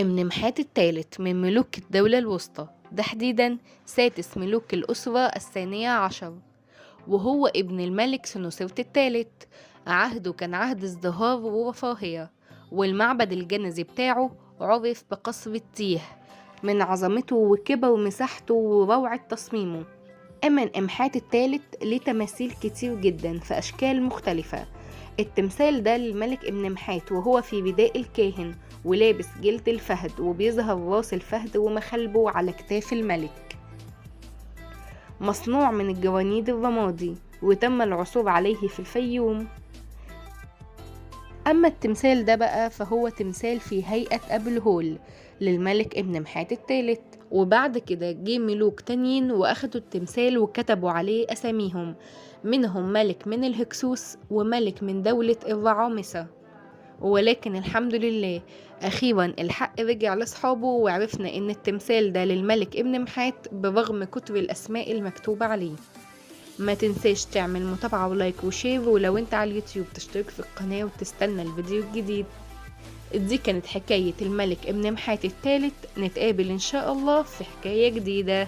امنمحات الثالث من ملوك الدولة الوسطى، تحديدا سادس ملوك الأسرة الثانية عشر، وهو ابن الملك سنوسرت الثالث. عهده كان عهد ازدهار ورفاهية، والمعبد الجنزي بتاعه عرف بقصر التيه من عظمته وكبر مساحته وروعة تصميمه. أمن إمحات الثالث ليه تماثيل كتير جدا في أشكال مختلفة. التمثال ده للملك ابن محات وهو في رداء الكاهن ولابس جلد الفهد، وبيظهر راس الفهد ومخالبه على كتاف الملك. مصنوع من الجرانيد الرمادي، وتم العثور عليه في الفيوم. أما التمثال ده بقى فهو تمثال في هيئة أبو الهول للملك ابن محات الثالث. وبعد كده جه ملوك تانيين وأخدوا التمثال وكتبوا عليه أساميهم، منهم ملك من الهكسوس وملك من دولة الرعامسة. ولكن الحمد لله أخيرا الحق رجع لأصحابه، وعرفنا إن التمثال ده للملك ابن محات برغم كتر الأسماء المكتوبة عليه. ما تنساش تعمل متابعة ولايك وشير، ولو انت على اليوتيوب تشترك في القناة وتستنى الفيديو الجديد. دي كانت حكاية الملك ابن محات الثالث، نتقابل ان شاء الله في حكاية جديدة.